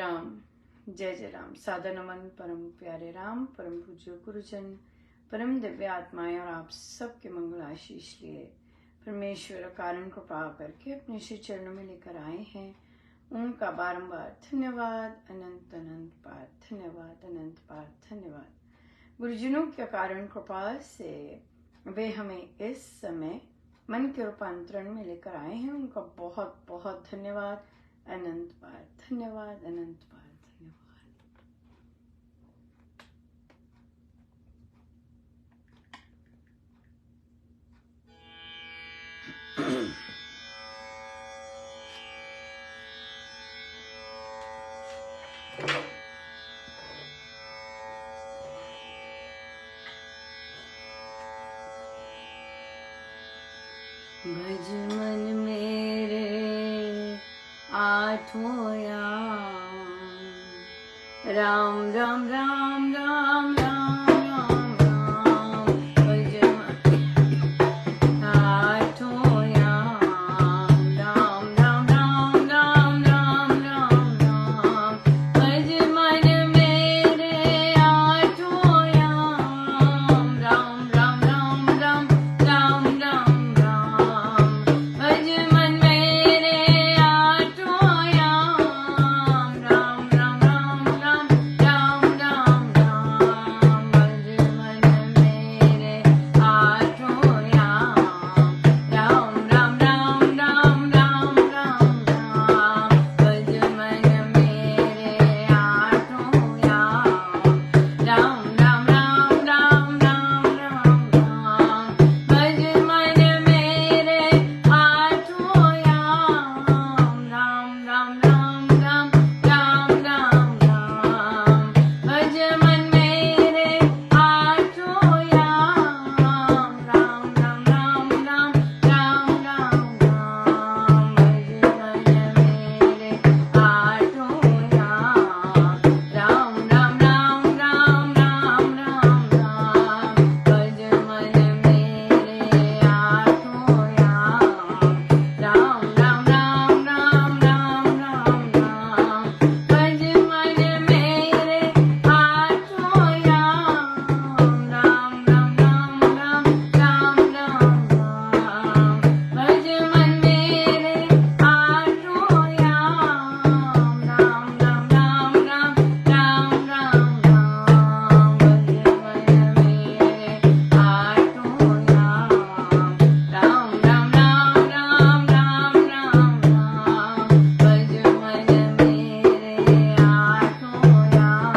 राम। जय जय राम। सादर नमन परम प्यारे राम, परम पूज्य गुरुजन, परम दिव्य आत्माएं और आप सबके मंगल आशीष लिए परमेश्वर कारण कृपा करके अपने श्री चरणों में लेकर आए हैं। उनका बारंबार धन्यवाद, अनंत अनंत बार धन्यवाद, अनंत बार धन्यवाद। गुरुजनों के कारण कृपा से वे हमें इस समय मन के रूपांतरण में लेकर आए हैं। उनका बहुत बहुत धन्यवाद, अनंत बार धन्यवाद, अनंत बार धन्यवाद। भज मन मेरे आठों याम, राम राम राम राम राम राम राम। भज मन आठों याम, राम राम राम राम राम राम राम। भज मन मेरे आठों याम, राम राम राम राम राम राम राम। भज मन मेरे आठों याम, राम राम राम राम राम राम राम। भज मन मेरे आठों याम, राम राम राम राम राम राम राम। भज मन मेरे आठों याम, राम राम राम राम राम राम राम। भज मन मेरे आठों याम, राम राम राम राम राम राम राम। भज मन मेरे आठों याम, राम राम राम राम राम राम राम। भज मन मेरे आठों याम, राम राम राम राम राम राम राम। भज मन मेरे आठों याम, राम राम राम राम राम राम राम। भज मन मेरे आठों याम, राम राम राम राम राम राम राम। भज मन मेरे आठों याम, राम राम राम राम राम राम राम। भज मन मेरे आठों याम, राम राम राम राम राम राम राम। भज मन मेरे आठों याम,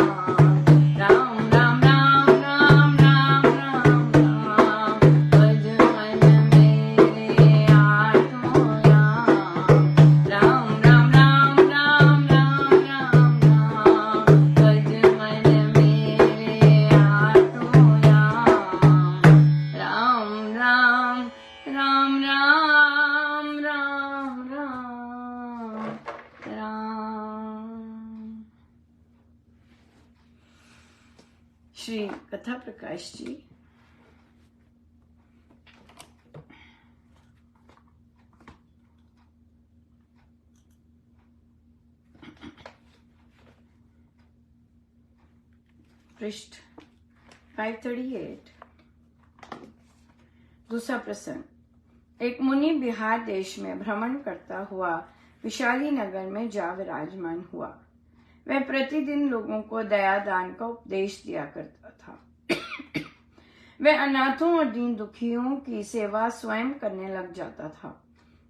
राम राम राम राम राम राम राम। भज मन मेरे आठों याम, राम राम राम राम राम राम राम। भज मन मेरे आठों याम, राम राम राम राम राम राम राम। श्री कथा प्रकाश जी पृष्ठ 538। दूसरा प्रसंग। एक मुनि बिहार देश में भ्रमण करता हुआ विशाली नगर में जा विराजमान हुआ। वह प्रतिदिन लोगों को दया दान का उपदेश दिया करता था। वह अनाथों और दीन दुखियों की सेवा स्वयं करने लग जाता था।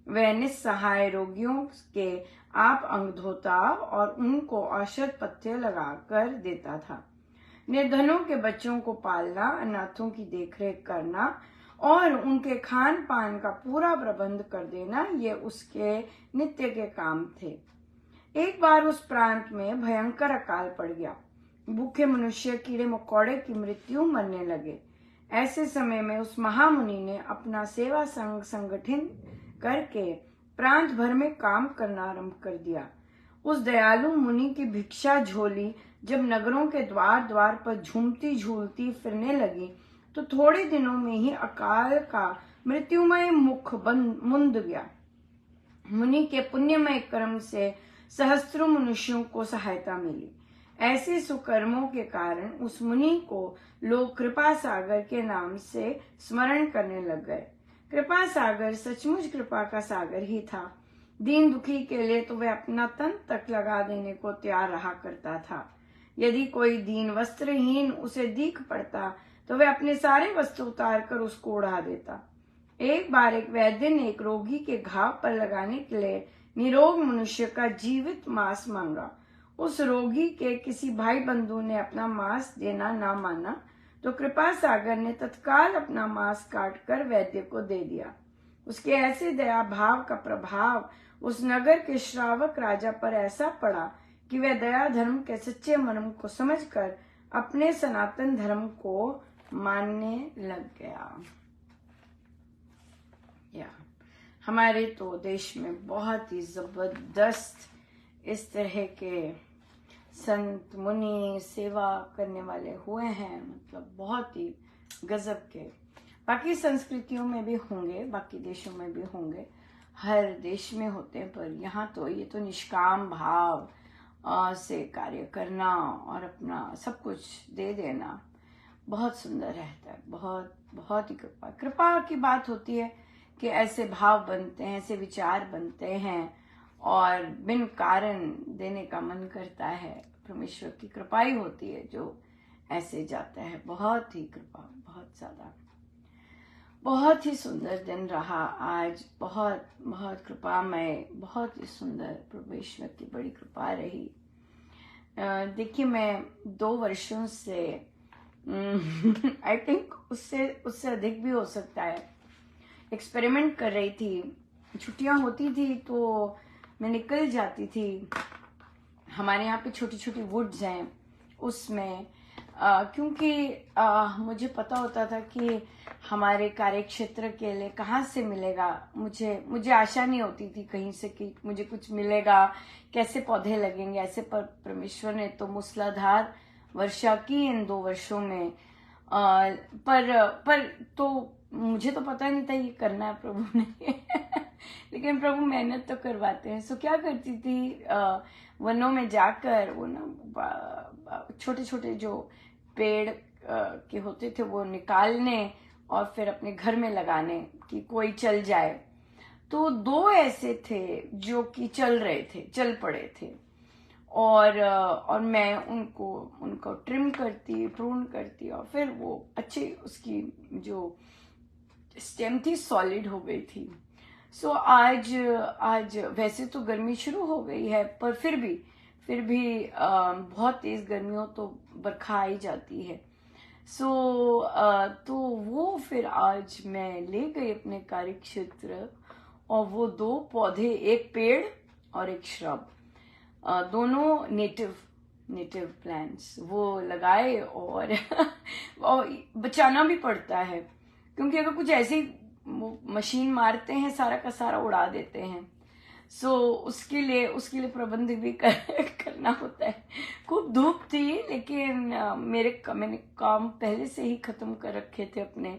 वह निस्सहाय रोगियों के आप अंग धोता और उनको औषध पथ्य लगाकर देता था। निर्धनों के बच्चों को पालना, अनाथों की देखरेख करना और उनके खान पान का पूरा प्रबंध कर देना, ये उसके नित्य के काम थे। एक बार उस प्रांत में भयंकर अकाल पड़ गया। भूखे मनुष्य कीड़े मकोड़े की मृत्यु मरने लगे। ऐसे समय में उस महामुनि ने अपना सेवा संघ संगठित करके प्रांत भर में काम करना आरंभ कर दिया। उस दयालु मुनि की भिक्षा झोली जब नगरों के द्वार द्वार पर झूमती झूलती फिरने लगी तो थोड़े दिनों में ही अकाल का मृत्युमय मुख मुंद गया। मुनि के पुण्यमय कर्म से सहस्त्रों मनुष्यों को सहायता मिली। ऐसे सुकर्मों के कारण उस मुनि को लोग कृपा सागर के नाम से स्मरण करने लग गए। कृपा सागर सचमुच कृपा का सागर ही था। दीन दुखी के लिए तो वह अपना तन तक लगा देने को तैयार रहा करता था। यदि कोई दीन वस्त्रहीन उसे दीख पड़ता तो वह अपने सारे वस्त्र उतार कर उसको उड़ा देता। एक बार एक वैद्य ने एक रोगी के घाव पर लगाने के लिए निरोग मनुष्य का जीवित मांस मांगा। उस रोगी के किसी भाई बंधु ने अपना मांस देना ना माना तो कृपा सागर ने तत्काल अपना मांस काट कर वैद्य को दे दिया। उसके ऐसे दया भाव का प्रभाव उस नगर के श्रावक राजा पर ऐसा पड़ा कि वह दया धर्म के सच्चे मर्म को समझकर अपने सनातन धर्म को मानने लग गया। हमारे तो देश में बहुत ही जबरदस्त इस तरह के संत मुनि सेवा करने वाले हुए हैं, मतलब बहुत ही गजब के। बाकी संस्कृतियों में भी होंगे, बाकी देशों में भी होंगे, हर देश में होते हैं, पर यहाँ तो ये तो निष्काम भाव से कार्य करना और अपना सब कुछ दे देना बहुत सुंदर रहता है। बहुत बहुत ही कृपा की बात होती है कि ऐसे भाव बनते हैं, ऐसे विचार बनते हैं और बिन कारण देने का मन करता है। परमेश्वर की कृपा ही होती है जो ऐसे जाता है। बहुत ही कृपा, बहुत ज्यादा। बहुत ही सुंदर दिन रहा आज, बहुत बहुत कृपामय, बहुत ही सुंदर। परमेश्वर की बड़ी कृपा रही। देखिए, मैं 2 वर्षों से आई थिंक उससे अधिक भी हो सकता है, एक्सपेरिमेंट कर रही थी। छुट्टियां होती थी तो मैं निकल जाती थी। हमारे यहाँ पे छोटी छोटी वुड्स हैं, उसमें क्योंकि मुझे पता होता था कि हमारे कार्य क्षेत्र के लिए कहाँ से मिलेगा। मुझे आशा नहीं होती थी कहीं से कि मुझे कुछ मिलेगा, कैसे पौधे लगेंगे। ऐसे पर परमेश्वर ने तो मूसलाधार वर्षा की इन 2 वर्षों में। पर तो मुझे तो पता नहीं था ये करना है प्रभु ने लेकिन प्रभु मेहनत तो करवाते हैं। सो क्या करती थी, वनों में जाकर वो ना छोटे छोटे जो पेड़ के होते थे वो निकालने और फिर अपने घर में लगाने कि कोई चल जाए। तो 2 ऐसे थे जो कि चल पड़े थे और मैं उनको ट्रिम करती, प्रून करती और फिर वो अच्छी उसकी जो स्टेम थी सॉलिड हो गई थी। सो आज वैसे तो गर्मी शुरू हो गई है, पर फिर भी बहुत तेज गर्मी हो तो बरखा आई जाती है। तो वो फिर आज मैं ले गई अपने कार्य क्षेत्र और वो 2 पौधे, एक पेड़ और एक श्रब, दोनों नेटिव प्लांट्स वो लगाए और बचाना भी पड़ता है क्योंकि अगर कुछ ऐसे मशीन मारते हैं सारा का सारा उड़ा देते हैं। सो उसके लिए प्रबंध भी करना होता है। खूब धूप थी लेकिन मैंने काम पहले से ही खत्म कर रखे थे अपने,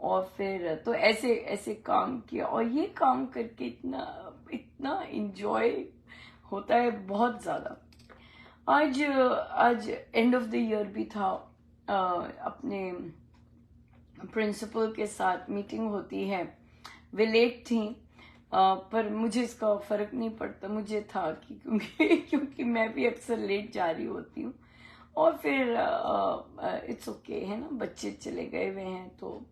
और फिर तो ऐसे काम किया और ये काम करके इतना एंजॉय होता है, बहुत ज्यादा। आज एंड ऑफ द ईयर भी था, अपने प्रिंसिपल के साथ मीटिंग होती है। वे लेट थी, पर मुझे इसका फर्क नहीं पड़ता। मुझे था कि क्योंकि मैं भी अक्सर लेट जा रही होती हूँ और फिर इट्स ओके है ना, बच्चे चले गए हुए हैं तो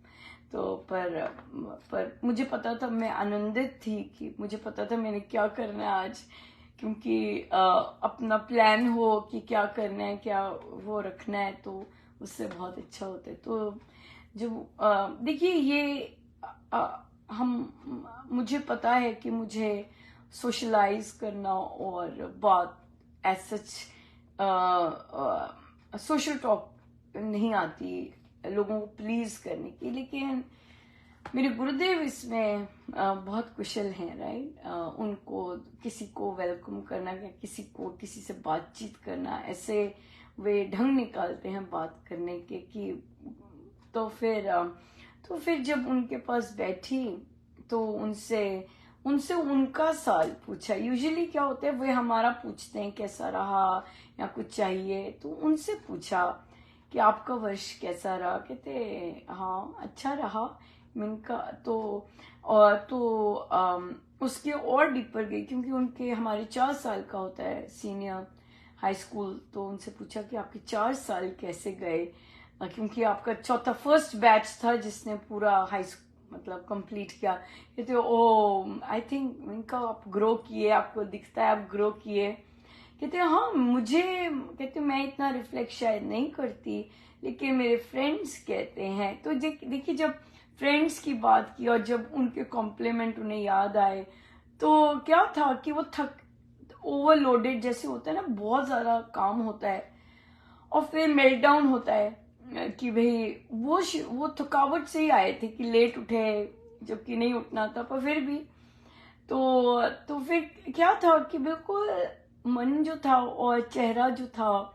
पर मुझे पता था, मैं आनंदित थी कि मुझे पता था मैंने क्या करना है आज, क्योंकि अपना प्लान हो कि क्या करना है, क्या वो रखना है, तो उससे बहुत अच्छा होता है। तो जब देखिए ये मुझे पता है कि मुझे सोशलाइज करना और बात एज सच सोशल टॉक नहीं आती लोगों को प्लीज करने की, लेकिन मेरे गुरुदेव इसमें बहुत कुशल हैं, राइट। उनको किसी को वेलकम करना या किसी से बातचीत करना, ऐसे वे ढंग निकालते हैं बात करने के कि तो फिर जब उनके पास बैठी तो उनसे उनका साल पूछा। यूजुअली क्या होता है, वे हमारा पूछते हैं कैसा रहा या कुछ चाहिए, तो उनसे पूछा कि आपका वर्ष कैसा रहा। कहते हाँ अच्छा रहा। इनका तो उसके और डीपर गई, क्योंकि उनके हमारे 4 साल का होता है सीनियर हाई स्कूल। तो उनसे पूछा कि आपके 4 साल कैसे गए, क्योंकि आपका चौथा फर्स्ट बैच था जिसने पूरा हाई मतलब कंप्लीट किया। कहते ओ आई थिंक इनका आप ग्रो किए, आपको दिखता है आप ग्रो किए। कहते हाँ मुझे, कहते मैं इतना रिफ्लेक्ट शायद नहीं करती, लेकिन मेरे फ्रेंड्स कहते हैं। तो देखिए जब फ्रेंड्स की बात की और जब उनके कॉम्प्लीमेंट उन्हें याद आए, तो क्या था कि वो ओवरलोडेड जैसे होता है ना, बहुत ज्यादा काम होता है और फिर मेल्टडाउन होता है कि भाई वो थकावट से ही आए थे कि लेट उठे जबकि नहीं उठना था, पर फिर भी तो फिर क्या था कि बिल्कुल मन जो था और चेहरा जो था,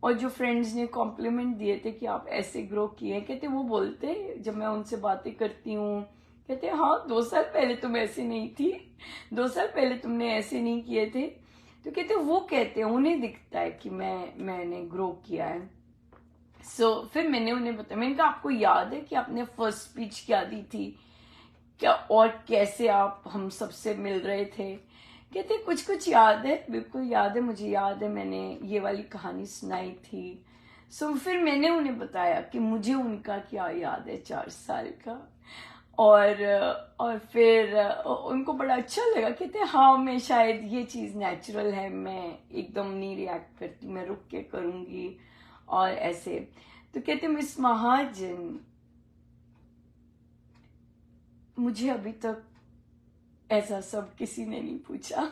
और जो फ्रेंड्स ने कॉम्प्लीमेंट दिए थे कि आप ऐसे ग्रो किए, कहते वो बोलते जब मैं उनसे बातें करती हूँ, कहते हाँ 2 साल पहले तुम ऐसे नहीं थी, 2 साल पहले तुमने ऐसे नहीं किए थे। तो कहते वो कहते हैं उन्हें दिखता है कि मैंने ग्रो किया है। फिर मैंने उन्हें बताया, मैंने कहा आपको याद है कि आपने फर्स्ट स्पीच क्या दी थी क्या, और कैसे आप हम सबसे मिल रहे थे। कहते कुछ कुछ याद है, बिल्कुल याद है, मुझे याद है मैंने ये वाली कहानी सुनाई थी। फिर मैंने उन्हें बताया कि मुझे उनका क्या याद है 4 साल का। और फिर उनको बड़ा अच्छा लगा। कहते हाँ मैं शायद ये चीज नेचुरल है, मैं एकदम नहीं रिएक्ट करती, मैं रुक के करूंगी और ऐसे। तो कहते मिस महाजन, मुझे अभी तक ऐसा सब किसी ने नहीं पूछा।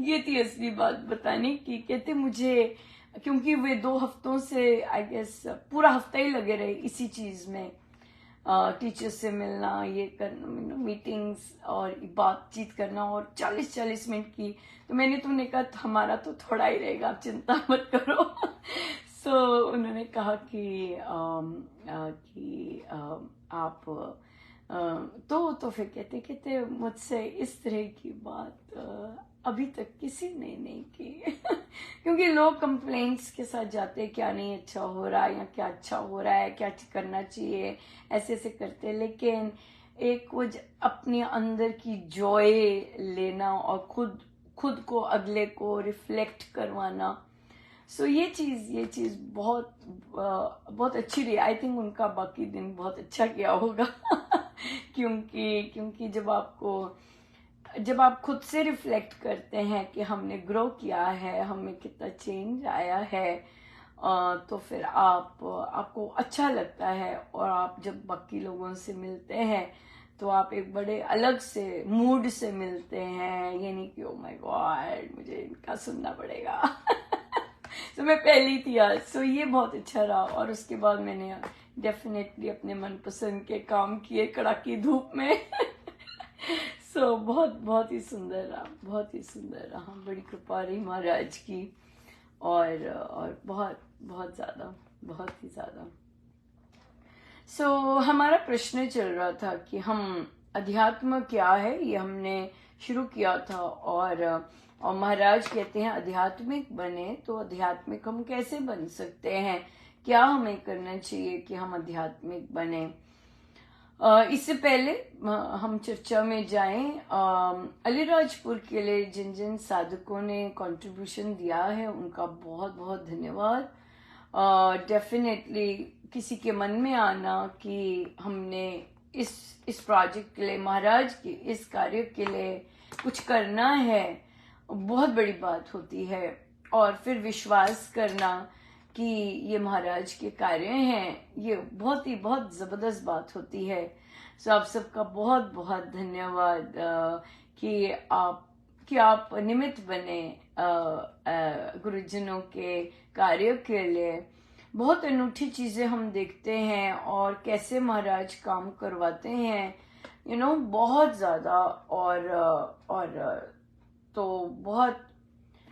ये थी असली बात बताने की। कहते मुझे, क्योंकि वे 2 हफ्तों से आई गेस पूरा हफ्ता ही लगे रहे इसी चीज में, टीचर से मिलना, ये करना, मीटिंग्स और बातचीत करना, और 40-40 मिनट की। तो मैंने तो उन्हें कहा हमारा तो थोड़ा ही रहेगा, आप चिंता मत करो। उन्होंने कहा कि आप तो फिर कहते मुझसे इस तरह की बात अभी तक किसी ने नहीं की। क्योंकि लोग कंप्लेंट्स के साथ जाते हैं, क्या नहीं अच्छा हो रहा है या क्या अच्छा हो रहा है, क्या करना चाहिए, ऐसे ऐसे करते। लेकिन एक वो अपने अंदर की जॉय लेना और खुद को अगले को रिफ्लेक्ट करवाना, ये चीज बहुत अच्छी रही। आई थिंक उनका बाकी दिन बहुत अच्छा गया होगा। क्योंकि जब आप खुद से रिफ्लेक्ट करते हैं कि हमने ग्रो किया है, हमें कितना चेंज आया है, तो फिर आपको अच्छा लगता है। और आप जब बाकी लोगों से मिलते हैं तो आप एक बड़े अलग से मूड से मिलते हैं, ये नहीं कि ओ माय गॉड मुझे इनका सुनना पड़ेगा। मैं पहली थी आज, ये बहुत अच्छा रहा। और उसके बाद मैंने डेफिनेटली अपने मनपसंद के काम किए कड़ाकी धूप में। बहुत बहुत ही सुंदर रहा, बहुत ही सुंदर रहा। बड़ी कृपा रही महाराज की, और बहुत बहुत ज्यादा, बहुत ही ज्यादा। हमारा प्रश्न चल रहा था कि हम अध्यात्म क्या है, ये हमने शुरू किया था। और महाराज कहते हैं आध्यात्मिक बने, तो आध्यात्मिक हम कैसे बन सकते हैं, क्या हमें करना चाहिए कि हम आध्यात्मिक बने। इससे पहले हम चर्चा में जाएं, अलीराजपुर के लिए जिन जिन साधकों ने कंट्रीब्यूशन दिया है उनका बहुत बहुत धन्यवाद। डेफिनेटली किसी के मन में आना कि हमने इस प्रोजेक्ट के लिए, महाराज के इस कार्य के लिए कुछ करना है, बहुत बड़ी बात होती है। और फिर विश्वास करना कि ये महाराज के कार्य हैं, ये बहुत जबरदस्त बात होती है। आप सबका बहुत बहुत धन्यवाद कि आप निमित्त बने गुरुजनों के कार्य के लिए। बहुत अनूठी चीजें हम देखते हैं और कैसे महाराज काम करवाते हैं, बहुत ज्यादा। और तो बहुत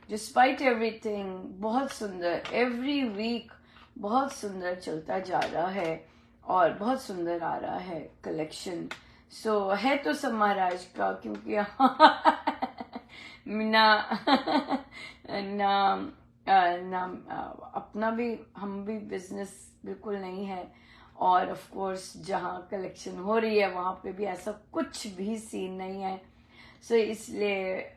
डिस्पाइट एवरीथिंग बहुत सुंदर, एवरी वीक बहुत सुंदर चलता जा रहा है और बहुत सुंदर आ रहा है कलेक्शन। सो है तो सब महाराज का, क्योंकि ना ना ना अपना भी, हम भी बिजनेस बिल्कुल नहीं है, और ऑफ कोर्स जहाँ कलेक्शन हो रही है वहाँ पे भी ऐसा कुछ भी सीन नहीं है। सो इसलिए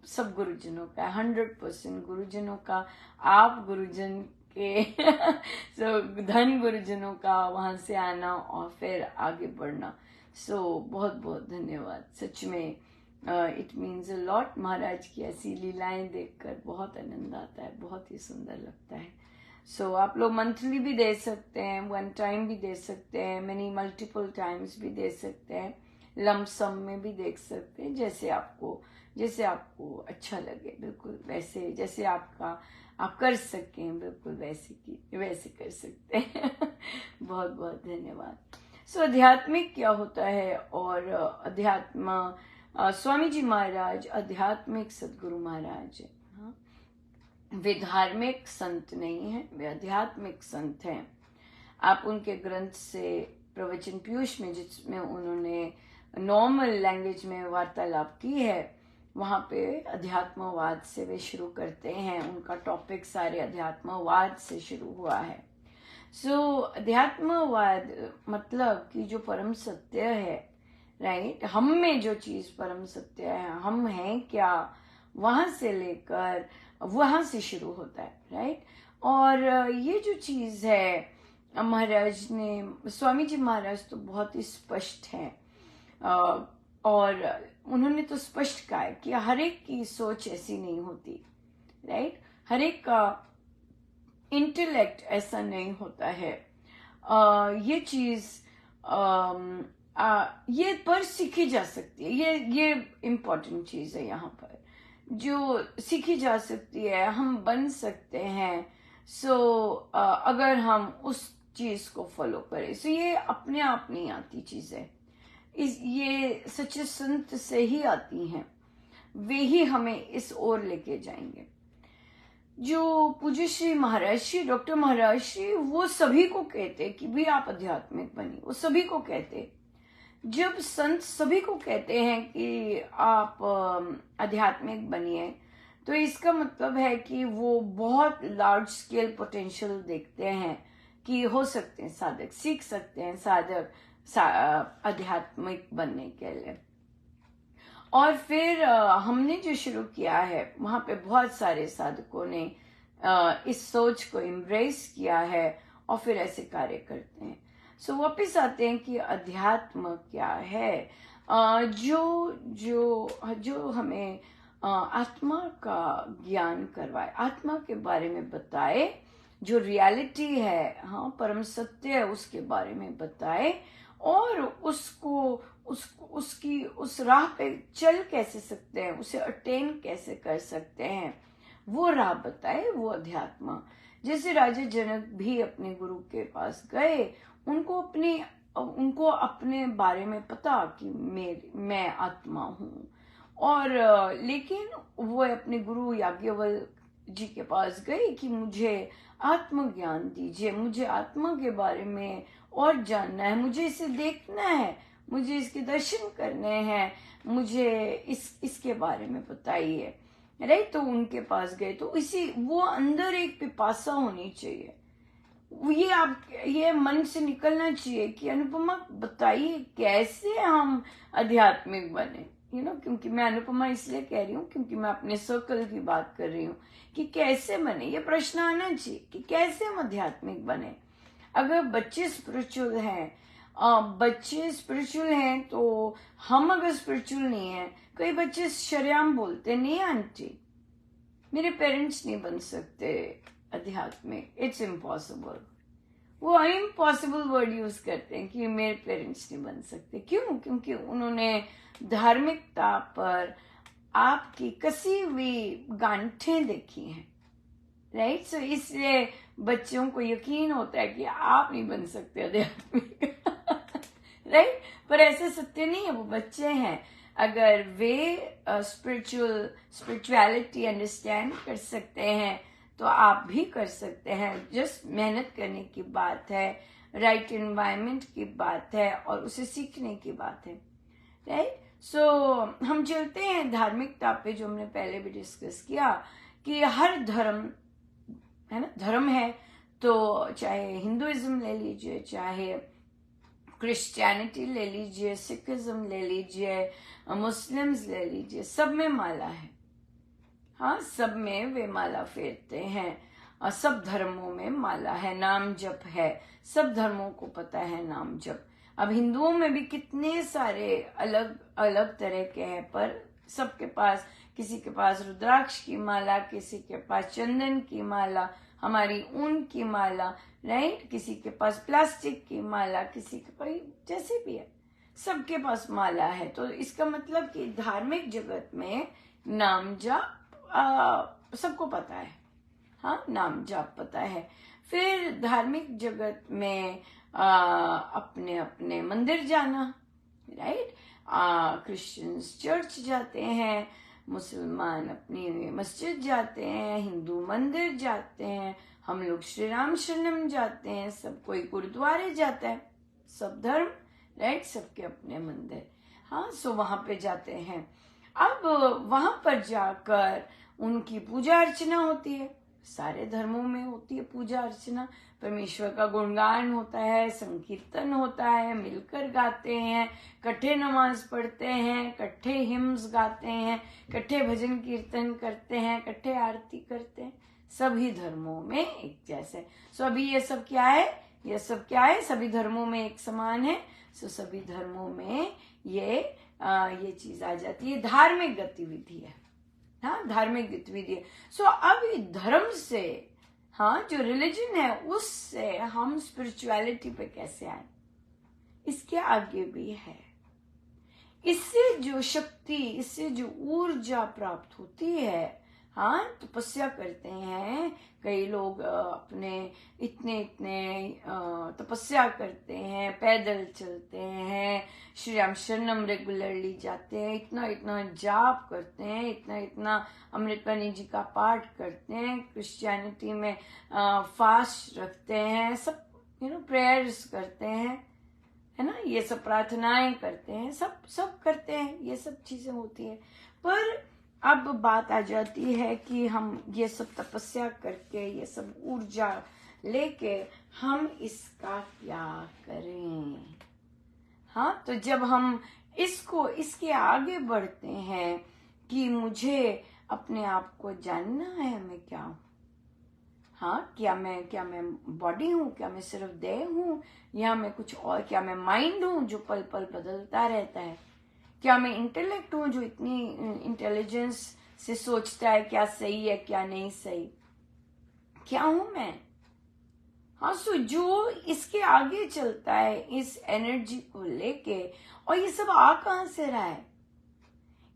सब गुरुजनों का 100% गुरुजनों का, आप गुरुजन के सो धन गुरुजनों का वहाँ से आना और फिर आगे बढ़ना। सो बहुत बहुत धन्यवाद, सच में इट मीन्स अ लॉट। महाराज की ऐसी लीलाएं देखकर बहुत आनंद आता है, बहुत ही सुंदर लगता है। सो आप लोग मंथली भी दे सकते हैं, 1 टाइम भी दे सकते हैं, मैनी मल्टीपल टाइम्स भी दे सकते हैं, लमसम में भी देख सकते हैं, जैसे आपको अच्छा लगे, बिल्कुल वैसे जैसे आप कर सकें, बिल्कुल वैसे कर सकते हैं। बहुत बहुत धन्यवाद। सो आध्यात्मिक क्या होता है, और अध्यात्म स्वामी जी महाराज आध्यात्मिक सदगुरु महाराज है। हाँ? वे धार्मिक संत नहीं हैं, वे आध्यात्मिक संत हैं। आप उनके ग्रंथ से प्रवचन पीयूष में, जिसमें उन्होंने नॉर्मल लैंग्वेज में वार्तालाप की है, वहाँ पे अध्यात्मवाद से वे शुरू करते हैं। उनका टॉपिक सारे अध्यात्मवाद से शुरू हुआ है। सो अध्यात्मवाद मतलब कि जो परम सत्य है, राइट, हम में जो चीज परम सत्य है, हम हैं क्या, वहां से लेकर वहां से शुरू होता है, राइट। और ये जो चीज है, महाराज ने, स्वामी जी महाराज तो बहुत ही स्पष्ट हैं, और उन्होंने तो स्पष्ट कहा है कि हर एक की सोच ऐसी नहीं होती, राइट, हर एक का इंटेलेक्ट ऐसा नहीं होता है। ये चीज ये पर सीखी जा सकती है, ये इम्पोर्टेंट चीज है यहाँ पर, जो सीखी जा सकती है, हम बन सकते हैं। सो अगर हम उस चीज को फॉलो करें, सो ये अपने आप नहीं आती चीजें, ये सच्चे संत से ही आती हैं, वे ही हमें इस ओर लेके जाएंगे। जो पूज्य श्री महाराज श्री डॉक्टर महाराज श्री, वो सभी को कहते कि भी आप आध्यात्मिक बनिए, वो सभी को कहते। जब संत सभी को कहते हैं कि आप आध्यात्मिक बनिए, तो इसका मतलब है कि वो बहुत लार्ज स्केल पोटेंशियल देखते हैं कि हो सकते हैं साधक, सीख सकते हैं साधक आध्यात्मिक बनने के लिए। और फिर हमने जो शुरू किया है, वहां पे बहुत सारे साधकों ने इस सोच को एम्ब्रेस किया है और फिर ऐसे कार्य करते हैं। सो वापिस आते हैं कि अध्यात्म क्या है, जो हमें आत्मा का ज्ञान करवाए, आत्मा के बारे में बताए, जो रियलिटी है, हाँ, परम सत्य है, उसके बारे में बताए, और उसकी उस राह पे चल कैसे सकते हैं, उसे अटेन कैसे कर सकते हैं, वो राह बताए, वो अध्यात्म। जैसे राजा जनक भी अपने गुरु के पास गए, उनको अपने बारे में पता कि मैं आत्मा हूँ, और लेकिन वो अपने गुरु याज्ञवल्क्य जी के पास गए कि मुझे आत्मज्ञान दीजिए, मुझे आत्मा के बारे में और जानना है, मुझे इसे देखना है, मुझे इसके दर्शन करने हैं, मुझे इसके बारे में बताइए, राइट। तो उनके पास गए, तो वो अंदर एक पिपासा होनी चाहिए, ये मन से निकलना चाहिए कि अनुपमा बताइए कैसे हम आध्यात्मिक बने, क्योंकि मैं अनुपमा इसलिए कह रही हूँ क्योंकि मैं अपने सर्कल की बात कर रही हूँ कि कैसे बने, ये प्रश्न आना चाहिए कि कैसे हम आध्यात्मिक बने। अगर बच्चे स्पिरिचुअल हैं तो हम अगर स्पिरिचुअल नहीं है, कई बच्चे शरेआम बोलते नहीं आंटी मेरे पेरेंट्स नहीं बन सकते आध्यात्मिक, इट्स इम्पॉसिबल। वो इम्पॉसिबल वर्ड यूज करते हैं कि मेरे पेरेंट्स नहीं बन सकते। क्यों? क्योंकि उन्होंने धार्मिकता पर आपकी कसी हुई गांठें देखी हैं, राइट। सो इसलिए बच्चों को यकीन होता है कि आप नहीं बन सकते आध्यात्मिक, राइट। पर ऐसा सत्य नहीं है, वो बच्चे हैं। अगर वे स्पिरिचुअलिटी अंडरस्टैंड कर सकते हैं तो आप भी कर सकते हैं। जस्ट मेहनत करने की बात है, राइट एनवायरनमेंट की बात है और उसे सीखने की बात है, राइट। सो हम चलते हैं धार्मिकता पे, जो हमने पहले भी डिस्कस किया कि हर धर्म है ना, धर्म है तो चाहे हिंदुइज्म ले लीजिए, चाहे क्रिश्चियनिटी ले लीजिए, सिखिज्म ले लीजिए, मुस्लिम्स ले लीजिए, सब में माला है। हाँ, सब में वे माला फेरते हैं और सब धर्मों में माला है, नाम जप है, सब धर्मों को पता है नाम जप। अब हिंदुओं में भी कितने सारे अलग अलग तरह के हैं, पर सबके पास, किसी के पास रुद्राक्ष की माला, किसी के पास चंदन की माला, हमारी ऊन की माला, राइट, किसी के पास प्लास्टिक की माला, किसी के पास जैसे भी है, सबके पास माला है। तो इसका मतलब कि धार्मिक जगत में नाम जाप सबको पता है। हाँ, नाम जाप पता है। फिर धार्मिक जगत में अपने अपने मंदिर जाना, राइट, क्रिश्चियंस चर्च जाते हैं, मुसलमान अपनी मस्जिद जाते हैं, हिंदू मंदिर जाते हैं, हम लोग श्री राम शरणम जाते हैं, सब कोई गुरुद्वारे जाता है, सब धर्म, राइट, सबके अपने मंदिर। हाँ, सो वहां पे जाते हैं। अब वहां पर जाकर उनकी पूजा अर्चना होती है, सारे धर्मों में होती है पूजा अर्चना, परमेश्वर का गुणगान होता है, संकीर्तन होता है, मिलकर गाते हैं, इकट्ठे नमाज पढ़ते हैं, इकट्ठे हिम्स गाते हैं, इकट्ठे भजन कीर्तन करते हैं, इकट्ठे आरती करते हैं, सभी धर्मों में एक जैसे। सो अभी ये सब क्या है, ये सब क्या है, सभी धर्मों में एक समान है। सो सभी धर्मों में ये चीज आ जाती है, धार्मिक गतिविधि है। हाँ, धार्मिक गतिविधि है। सो अब धर्म से, हाँ, जो रिलीजन है उससे हम स्पिरिचुअलिटी पे कैसे आए, इसके आगे भी है। इससे जो शक्ति, इससे जो ऊर्जा प्राप्त होती है, हाँ, तपस्या करते हैं कई लोग, अपने इतने तपस्या करते हैं, पैदल चलते हैं, श्री राम शरणम रेगुलरली जाते हैं, इतना जाप करते हैं, इतना अमृतवाणी जी का पाठ करते हैं, क्रिश्चियनिटी में फास्ट रखते हैं, सब प्रेयर्स करते हैं, है ना, ये सब प्रार्थनाएं करते हैं, सब करते हैं, ये सब चीजें होती है। पर अब बात आ जाती है कि हम ये सब तपस्या करके, ये सब ऊर्जा लेके हम इसका क्या करें। हाँ, तो जब हम इसके आगे बढ़ते हैं कि मुझे अपने आप को जानना है, मैं क्या हूं। हाँ, क्या मैं बॉडी हूँ, क्या मैं सिर्फ देह हूँ, या मैं कुछ और, क्या मैं माइंड हूँ जो पल पल बदलता रहता है, क्या मैं इंटेलेक्ट हूँ जो इतनी इंटेलिजेंस से सोचता है क्या सही है क्या नहीं सही, क्या हूं मैं। हाँ, सो जो इसके आगे चलता है इस एनर्जी को लेके, और ये सब आ कहां से रहा है,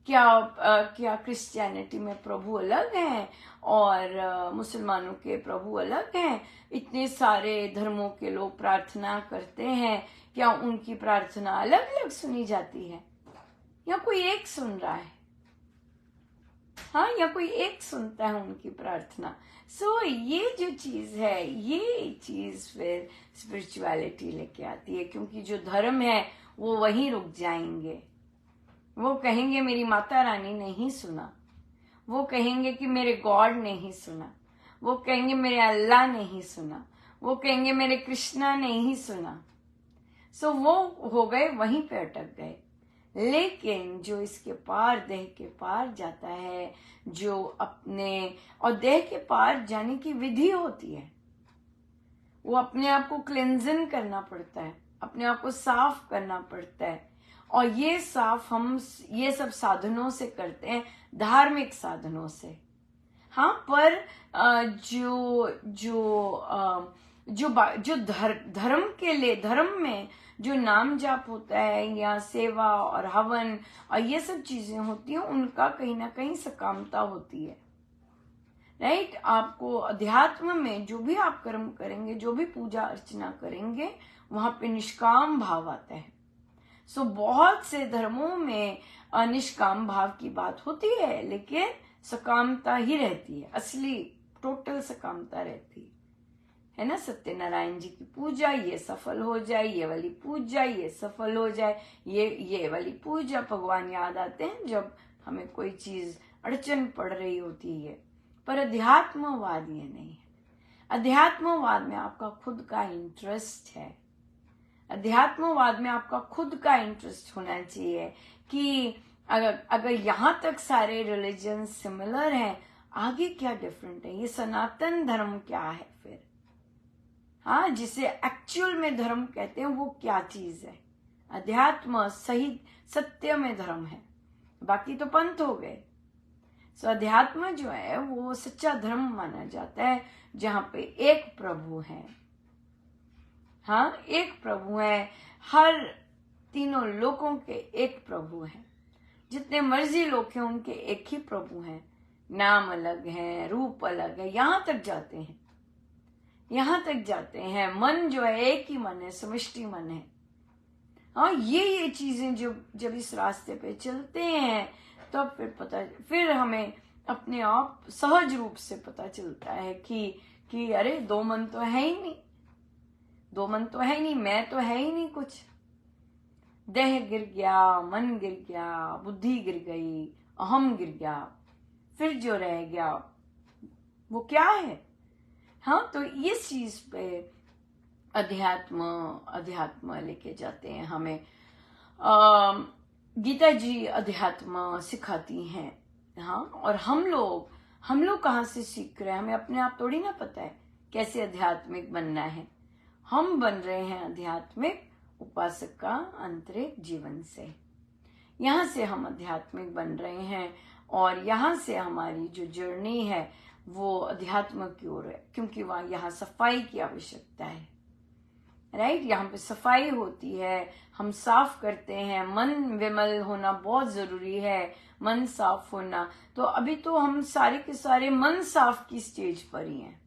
क्या क्रिश्चियनिटी में प्रभु अलग हैं और मुसलमानों के प्रभु अलग हैं, इतने सारे धर्मों के लोग प्रार्थना करते हैं, क्या उनकी प्रार्थना अलग अलग सुनी जाती है, या कोई एक सुन रहा है। हाँ, या कोई एक सुनता है उनकी प्रार्थना। सो ये जो चीज है, ये चीज फिर स्पिरिचुअलिटी लेके आती है, क्योंकि जो धर्म है वो वहीं रुक जाएंगे, वो कहेंगे मेरी माता रानी ने ही सुना, वो कहेंगे कि मेरे गॉड ने ही सुना, वो कहेंगे मेरे अल्लाह ने ही सुना, वो कहेंगे मेरे कृष्णा ने ही सुना। सो वो हो गए, वहीं पे अटक गए। लेकिन जो इसके पार, देह के पार जाता है, जो अपने, और देह के पार जाने की विधि होती है, वो अपने आप को क्लेंजिंग करना पड़ता है, अपने आप को साफ करना पड़ता है, और ये साफ हम ये सब साधनों से करते हैं, धार्मिक साधनों से। हाँ, पर जो धर्म के लिए, धर्म में जो नाम जाप होता है या सेवा और हवन और ये सब चीजें होती हैं, उनका कहीं ना कहीं सकामता होती है, राइट। आपको अध्यात्म में जो भी आप कर्म करेंगे, जो भी पूजा अर्चना करेंगे, वहां पे निष्काम भाव आता है। सो बहुत से धर्मों में निष्काम भाव की बात होती है, लेकिन सकामता ही रहती है, असली टोटल सकामता रहती है। है ना, सत्यनारायण जी की पूजा, ये सफल हो जाए, ये वाली पूजा, ये सफल हो जाए, ये वाली पूजा। भगवान याद आते हैं जब हमें कोई चीज अड़चन पड़ रही होती है। पर अध्यात्मवाद ये नहीं है। अध्यात्मवाद में आपका खुद का इंटरेस्ट है। अध्यात्मवाद में आपका खुद का इंटरेस्ट होना चाहिए कि अगर यहां तक सारे रिलीजन सिमिलर हैं, आगे क्या डिफरेंट है, ये सनातन धर्म क्या है फिर, हाँ, जिसे एक्चुअल में धर्म कहते हैं, वो क्या चीज है। अध्यात्म सही सत्य में धर्म है, बाकी तो पंथ हो गए। सो अध्यात्म जो है वो सच्चा धर्म माना जाता है, जहां पे एक प्रभु है। हाँ, एक प्रभु है, हर तीनों लोकों के एक प्रभु है। जितने मर्जी लोग हैं उनके एक ही प्रभु हैं, नाम अलग है, रूप अलग है, यहां तक जाते हैं, यहां तक जाते हैं। मन जो है एक ही मन है, समष्टि मन है। हाँ, ये चीजें जब इस रास्ते पे चलते हैं तब फिर हमें अपने आप सहज रूप से पता चलता है कि अरे दो मन तो है ही नहीं, दो मन तो है ही नहीं, मैं तो है ही नहीं कुछ। देह गिर गया, मन गिर गया, बुद्धि गिर गई, अहम गिर गया, फिर जो रह गया वो क्या है। हाँ, तो इस चीज पे अध्यात्म लेके जाते हैं हमें। गीता जी अध्यात्म सिखाती हैं। हाँ, और हम लोग कहाँ से सीख रहे हैं, हमें अपने आप थोड़ी ना पता है कैसे आध्यात्मिक बनना है। हम बन रहे हैं आध्यात्मिक उपासक का आंतरिक जीवन से। यहाँ से हम आध्यात्मिक बन रहे हैं और यहाँ से हमारी जो जर्नी है वो अध्यात्म की ओर है, क्योंकि वहां यहाँ सफाई की आवश्यकता है। राइट, यहाँ पे सफाई होती है, हम साफ करते हैं, मन विमल होना बहुत जरूरी है, मन साफ होना। तो अभी तो हम सारे के सारे मन साफ की स्टेज पर ही हैं।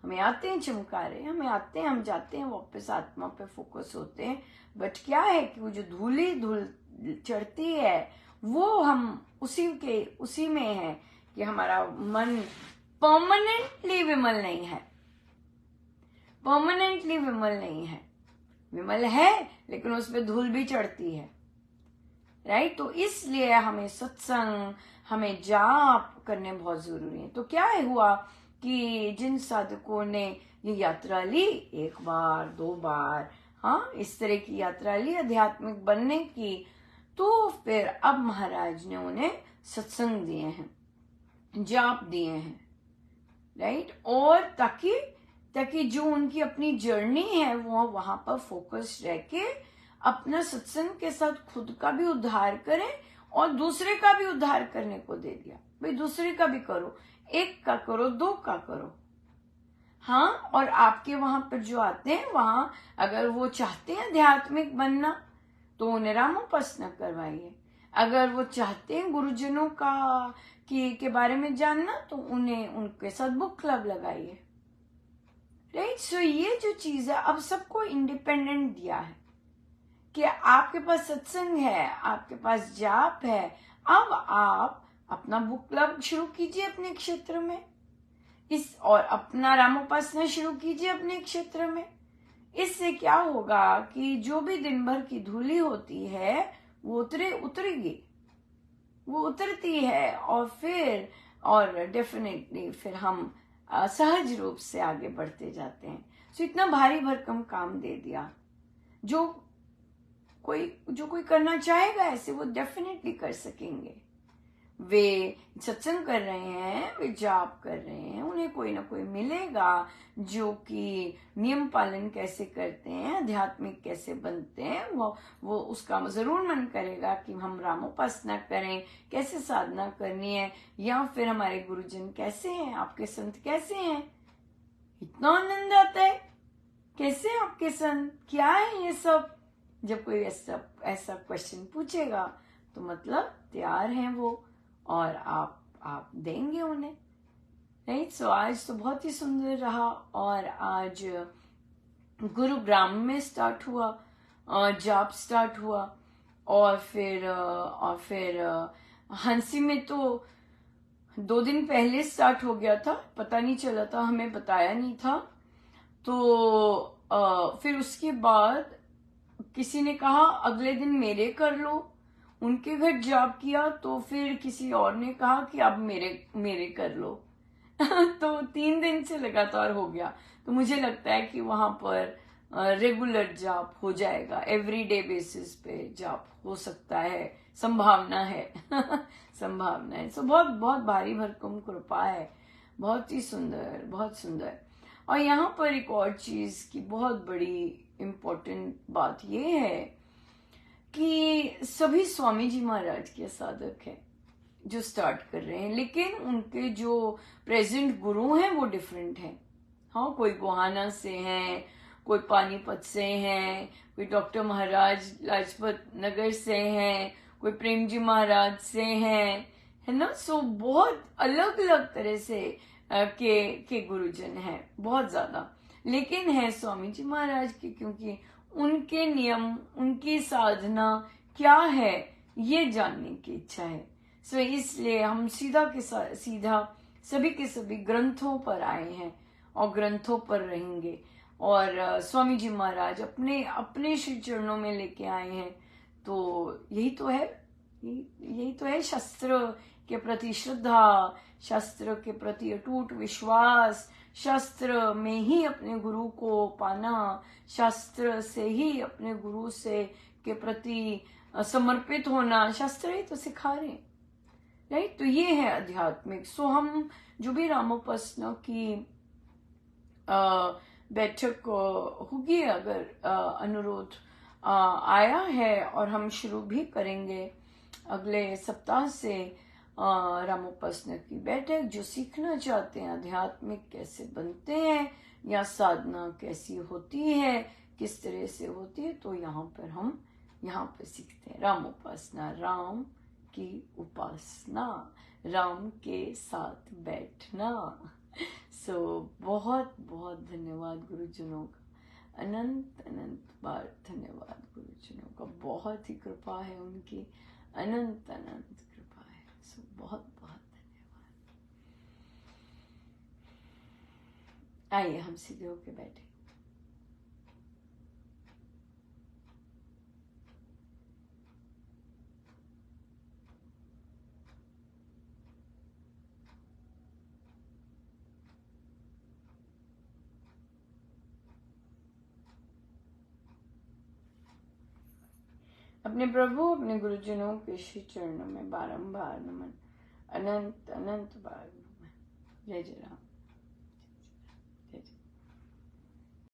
हमें आते हैं चमकारे, हमें आते हैं, हम जाते हैं वापस आत्मा पे फोकस होते हैं। बट क्या है कि वो जो धूल चढ़ती है वो हम उसी में है कि हमारा मन परमानेंटली विमल नहीं है, परमानेंटली विमल नहीं है। विमल है लेकिन उसपे धूल भी चढ़ती है। राइट, तो इसलिए हमें सत्संग, हमें जाप करने बहुत जरूरी है। तो क्या हुआ कि जिन साधकों ने ये यात्रा ली, एक बार दो बार, हाँ, इस तरह की यात्रा ली आध्यात्मिक बनने की, तो फिर अब महाराज ने उन्हें सत्संग दिए हैं, जाप दिए हैं। राइट, और ताकि जो उनकी अपनी जर्नी है वो वहां पर फोकस रह के अपना सत्संग के साथ खुद का भी उद्धार करें और दूसरे का भी उद्धार करने को दे दिया। भाई दूसरे का भी करो, एक का करो, दो का करो। हाँ, और आपके वहां पर जो आते हैं, वहां अगर वो चाहते हैं आध्यात्मिक बनना तो उन्हें रामोपासना करवाइए। अगर वो चाहते हैं गुरुजनों के बारे में जानना तो उन्हें उनके साथ बुक क्लब लगाइए। राइट, सो ये जो चीज है अब सबको इंडिपेंडेंट दिया है कि आपके पास सत्संग है, आपके पास जाप है, अब आप अपना बुक क्लब शुरू कीजिए अपने क्षेत्र में, और अपना रामोपासना शुरू कीजिए अपने क्षेत्र में। इससे क्या होगा कि जो भी दिन भर की धूली होती है वो उतरेगी, वो उतरती है, और डेफिनेटली फिर हम सहज रूप से आगे बढ़ते जाते हैं। तो इतना भारी भरकम काम दे दिया। जो कोई करना चाहेगा ऐसे वो डेफिनेटली कर सकेंगे। वे सत्संग कर रहे हैं, वे जाप कर रहे हैं, उन्हें कोई ना कोई मिलेगा जो कि नियम पालन कैसे करते हैं, आध्यात्मिक कैसे बनते हैं, वो उसका जरूर मन करेगा कि हम रामोपासना करें, कैसे साधना करनी है, या फिर हमारे गुरुजन कैसे हैं, आपके संत कैसे हैं। इतना आनंद आता है, कैसे आपके संत, क्या है ये सब। जब कोई ऐसा क्वेश्चन पूछेगा तो मतलब तैयार हैं वो, और आप देंगे उन्हें। राइट, सो आज तो बहुत ही सुंदर रहा। और आज गुरुग्राम में स्टार्ट हुआ, जाप स्टार्ट हुआ, और फिर हंसी में तो 2 दिन पहले स्टार्ट हो गया था, पता नहीं चला था, हमें बताया नहीं था। तो फिर उसके बाद किसी ने कहा अगले दिन मेरे कर लो, उनके घर जाप किया, तो फिर किसी और ने कहा कि अब मेरे मेरे कर लो। तो 3 दिन से लगातार हो गया। तो मुझे लगता है कि वहां पर रेगुलर जाप हो जाएगा, एवरीडे बेसिस पे जाप हो सकता है, संभावना है। संभावना है। सो बहुत बहुत भारी भरकम कृपा है, बहुत ही सुंदर, बहुत सुंदर। और यहाँ पर एक और चीज की बहुत बड़ी इम्पोर्टेंट बात ये है कि सभी स्वामी जी महाराज के साधक हैं जो स्टार्ट कर रहे हैं, लेकिन उनके जो प्रेजेंट गुरु हैं वो डिफरेंट हैं। हाँ, कोई गोहाना से हैं, कोई पानीपत से हैं, कोई डॉक्टर महाराज लाजपत नगर से हैं, कोई प्रेम जी महाराज से हैं, है ना। सो बहुत अलग अलग तरह से के गुरुजन हैं, बहुत ज्यादा। लेकिन है स्वामी जी महाराज के, क्योंकि उनके नियम, उनकी साधना क्या है ये जानने की इच्छा है। सो इसलिए हम सीधा के सीधा सभी के सभी ग्रंथों पर आए हैं और ग्रंथों पर रहेंगे। और स्वामी जी महाराज अपने अपने श्री चरणों में लेके आए हैं। तो यही तो है, यही तो है शास्त्र के प्रति श्रद्धा, शास्त्र के प्रति अटूट विश्वास, शास्त्र में ही अपने गुरु को पाना, शास्त्र से ही अपने गुरु से के प्रति समर्पित होना, शास्त्र ही तो सिखा रहे हैं, राइट। तो ये है आध्यात्मिक। सो हम जो भी रामोपासना की बैठक होगी, अगर अनुरोध आया है, और हम शुरू भी करेंगे अगले सप्ताह से रामोपासना की बैठक। जो सीखना चाहते हैं आध्यात्मिक कैसे बनते हैं या साधना कैसी होती है, किस तरह से होती है, तो यहाँ पर हम यहाँ पर सीखते हैं रामोपासना, राम की उपासना, राम के साथ बैठना। सो बहुत बहुत धन्यवाद गुरुजनों का, अनंत अनंत बार धन्यवाद गुरुजनों का। बहुत ही कृपा है उनकी, अनंत अनंत कृपा है। सो बहुत बहुत धन्यवाद। आइए हम सीधे होके बैठे। अपने प्रभु, अपने गुरुजनों के श्री चरणों में बारंबार नमन, अनंत अनंत बार नमन। जय जय राम।